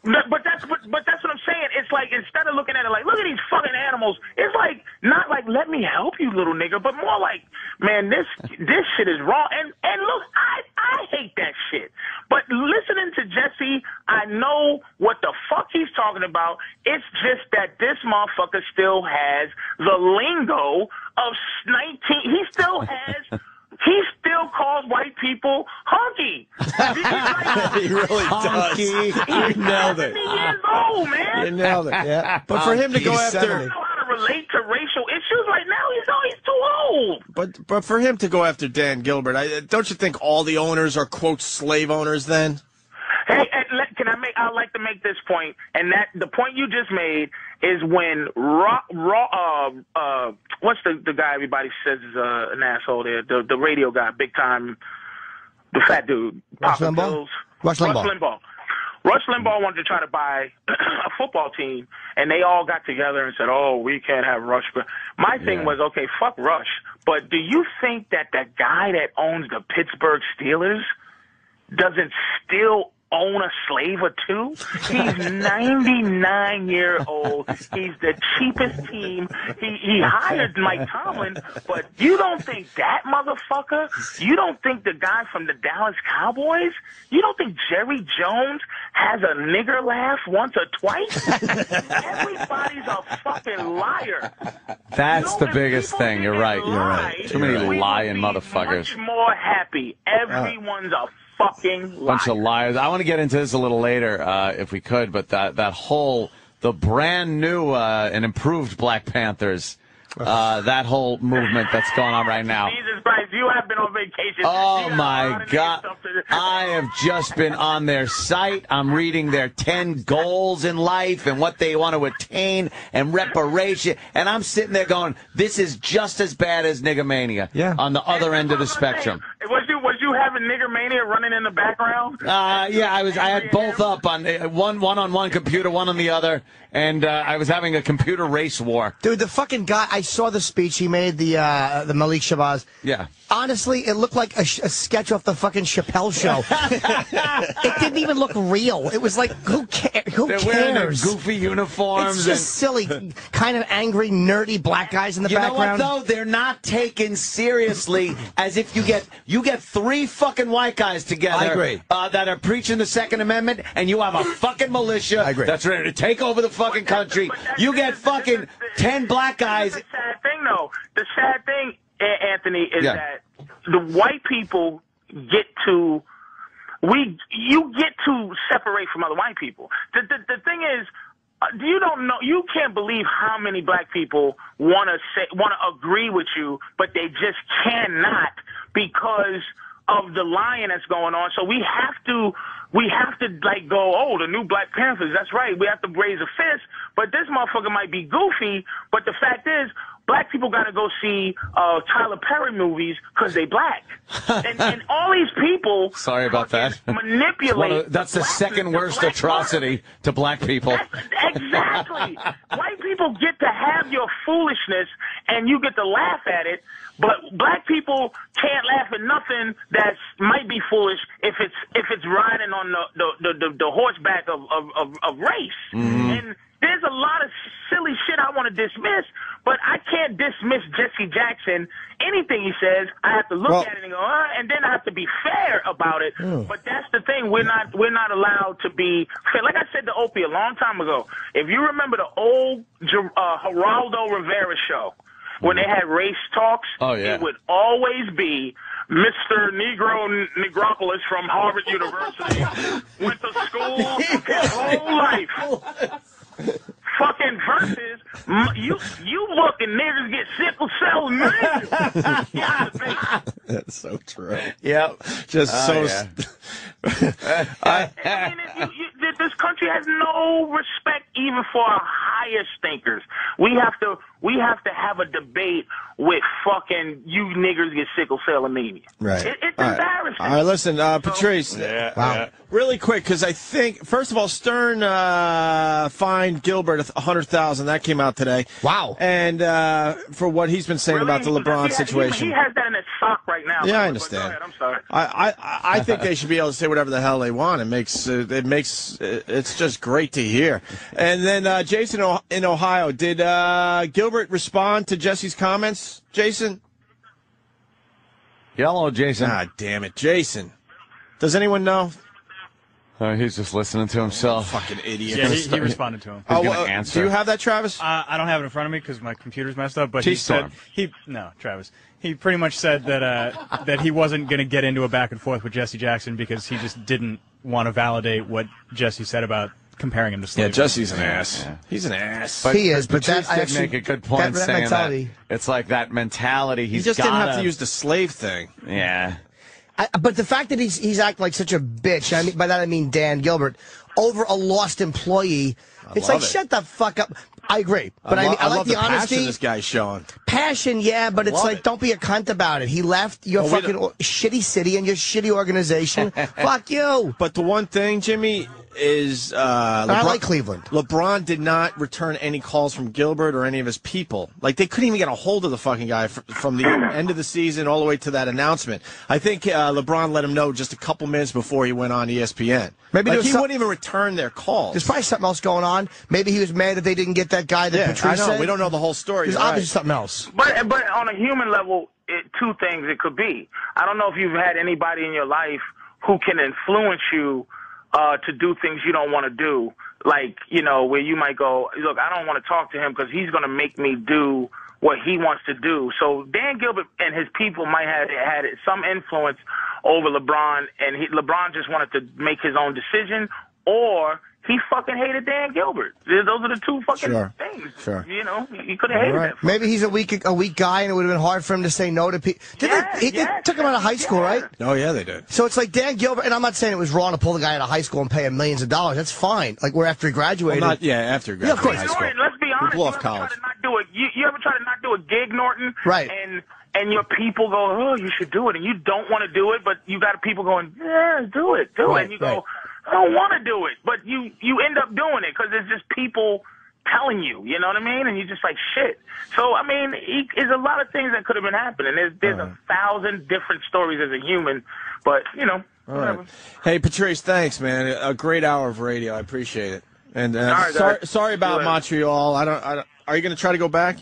S2: But that's what I'm saying. It's like, instead of looking at it like, look at these fucking animals, it's like, not like, let me help you, little nigga, but more like, man, this shit is wrong. And look, I hate that shit. But listening to Jesse, I know what the fuck he's talking about. It's just that this motherfucker still has the lingo of 19. He still calls white people honky.
S1: He really does.
S2: He's
S1: nailed it.
S2: 70 years old, man.
S1: You nailed it. Yeah. But for him to go after,
S2: I don't know how to relate to racial issues right now. He's too old.
S1: But for him to go after Dan Gilbert, don't you think all the owners are quote slave owners then?
S2: Hey, I'd like to make this point, and that the point you just made is when what's the guy everybody says is an asshole there, the radio guy, big time, the fat dude,
S4: Rush Limbaugh.
S2: Rush Limbaugh wanted to try to buy a football team, and they all got together and said, "Oh, we can't have Rush." My thing was, okay, fuck Rush, but do you think that the guy that owns the Pittsburgh Steelers doesn't still own a slave or two? He's 99 years old. He's the cheapest team. He hired Mike Tomlin, but you don't think that motherfucker? You don't think the guy from the Dallas Cowboys? You don't think Jerry Jones has a nigger laugh once or twice? Everybody's a fucking liar.
S3: That's the biggest thing. You're right. Too many lying motherfuckers.
S2: Much more happy. Everyone's a fucking liar.
S3: Bunch of liars. I want to get into this a little later if we could, but the brand new and improved Black Panthers, that whole movement that's going on right now.
S2: Jesus Christ, you have been on vacation.
S3: Oh, my God. I have just been on their site. I'm reading their 10 goals in life and what they want to attain and reparation. And I'm sitting there going, this is just as bad as niggermania on the other end of the spectrum.
S2: Was you having niggermania running in the background?
S3: Yeah, I had both up on one on one computer, one on the other, and I was having a computer race war.
S4: Dude, the fucking guy, I saw the speech he made, the Malik Shabazz.
S3: Yeah.
S4: Honestly, it looked like a sketch off the fucking Chappelle show. It didn't even look real. It was like, who cares?
S3: They're wearing their goofy uniforms.
S4: It's just silly, kind of angry, nerdy black guys in the background.
S3: You know what, though? They're not taken seriously as if you get 3 fucking white guys together.
S4: I agree.
S3: That are preaching the Second Amendment, and you have a fucking militia that's ready to take over the fucking country. You get fucking 10 black guys.
S2: The sad thing, though, Anthony, is that the white people get to separate from other white people. The thing is, you can't believe how many black people want to agree with you, but they just cannot because of the lying that's going on. So we have to like go, oh, the new Black Panthers, that's right. We have to raise a fist, but this motherfucker might be goofy, but the fact is, black people got to go see Tyler Perry movies because they black. and all these people
S3: sorry about that.
S2: Manipulate.
S3: That's the second worst atrocity to black people.
S2: Exactly. White people get to have your foolishness and you get to laugh at it, but black people can't laugh at nothing that might be foolish if it's riding on the horseback of race. Mm-hmm. And there's a lot of silly shit I want to dismiss, but I can't dismiss Jesse Jackson. Anything he says, I have to look at it and go, and then I have to be fair about it. But that's the thing. We're not allowed to be fair. Like I said to Opie a long time ago, if you remember the old Geraldo Rivera show, when they had race talks, it would always be Mr. Negropolis from Harvard University, went to school his whole life. Fucking versus you look and niggas get sickle cell anemia.
S1: That's so true.
S3: Yep.
S1: Just
S2: I mean, this country has no respect even for our highest thinkers. We have to have a debate with fucking you niggers get sickle cell anemia.
S1: Right.
S2: It's embarrassing.
S1: All right, listen, Patrice. Really quick, because I think, first of all, Stern fined Gilbert $100,000. That came out today.
S4: Wow.
S1: And for what he's been saying about the LeBron situation.
S2: He has that in his sock right now.
S1: Yeah, I understand.
S2: Go ahead, I'm sorry.
S1: I think they should be able to say whatever the hell they want. It's just great to hear. And then Jason in Ohio, did Gilbert respond to Jesse's comments? Jason?
S3: Hello, Jason.
S1: God damn it, Jason. Does anyone know?
S3: He's just listening to himself.
S1: Fucking idiot.
S5: Yeah, he responded to him.
S3: He's going to answer.
S1: Do you have that, Travis?
S5: I don't have it in front of me because my computer's messed up. But Travis. He pretty much said that he wasn't going to get into a back and forth with Jesse Jackson because he just didn't want to validate what Jesse said about comparing him to slavery.
S1: Yeah, Jesse's an ass. Yeah. He's an ass.
S3: But he is. But that did make a good point saying that it's like that mentality.
S1: He just didn't have to use the slave thing.
S3: Yeah.
S4: But the fact that he's acting like such a bitch, I mean, by that I mean Dan Gilbert, over a lost employee, it's like, shut the fuck up. I agree. But I like
S1: love
S4: the honesty.
S1: Passion this guy's showing.
S4: Passion, yeah, but it's like, don't be a cunt about it. He left your fucking shitty city and your shitty organization. Fuck you.
S1: But the one thing, Jimmy, is
S4: I like Cleveland.
S1: LeBron did not return any calls from Gilbert or any of his people. Like, they couldn't even get a hold of the fucking guy from the end of the season all the way to that announcement. I think LeBron let him know just a couple minutes before he went on ESPN. Maybe he wouldn't even return their calls.
S4: There's probably something else going on. Maybe he was mad that they didn't get that guy that Patrice said.
S1: We don't know the whole story.
S4: There's obviously something else.
S2: But on a human level, two things it could be. I don't know if you've had anybody in your life who can influence you to do things you don't want to do. Like, where you might go, look, I don't want to talk to him because he's going to make me do what he wants to do. So Dan Gilbert and his people might have had some influence over LeBron, and LeBron just wanted to make his own decision, or he fucking hated Dan Gilbert. Those are the two fucking things.
S1: Sure.
S2: You know, he could have hated that.
S4: Maybe he's a weak guy, and it would have been hard for him to say no to people. They took him out of high school, right?
S1: Oh, yeah, they did.
S4: So it's like Dan Gilbert, and I'm not saying it was wrong to pull the guy out of high school and pay him millions of dollars. That's fine. Like, we're after he graduated.
S1: Well, after he graduated.
S4: Yeah, of course.
S2: Norton, let's be honest.
S1: Blew off college.
S2: You ever try to not do a gig, Norton?
S4: Right.
S2: And your people go, oh, you should do it, and you don't want to do it, but you got people going, yeah, do it, and you go, I don't want to do it, but you end up doing it because there's just people telling you, you know what I mean? And you're just like, shit. So, I mean, there's a lot of things that could have been happening. There's 1,000 different stories as a human, but, you know, whatever.
S1: Right. Hey, Patrice, thanks, man. A great hour of radio. I appreciate it. And sorry about Montreal. Are you going to try to go back?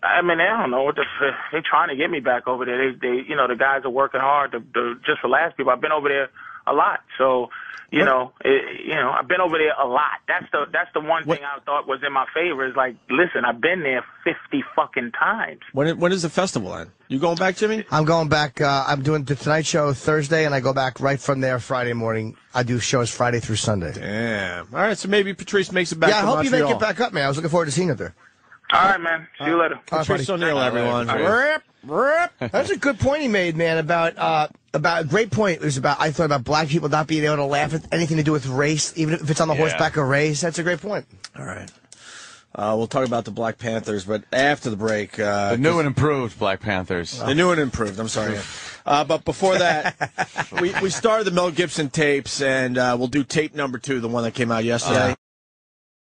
S2: I mean, I don't know. They're trying to get me back over there. They you know, the guys are working hard to just relax people. I've been over there a lot, so you know, I've been over there a lot. That's the one thing I thought was in my favor is like, listen, I've been there 50 fucking times.
S1: When is the festival end? You going back, Jimmy?
S4: I'm going back. I'm doing the Tonight Show Thursday, and I go back right from there Friday morning. I do shows Friday through Sunday.
S1: Damn. All right, so maybe Patrice makes it back to Montreal.
S4: I hope you make it back up, man. I was looking forward to seeing it there.
S2: All right, man. See you later.
S1: Patrice O'Neal, everyone.
S4: That's a good point he made, man, about a great point. It was I thought about black people not being able to laugh at anything to do with race, even if it's on the horseback of race. That's a great point.
S1: All right. We'll talk about the Black Panthers, but after the break.
S3: The new and improved Black Panthers.
S1: The new and improved, I'm sorry. But before that, we started the Mel Gibson tapes, and we'll do tape number 2, the one that came out yesterday.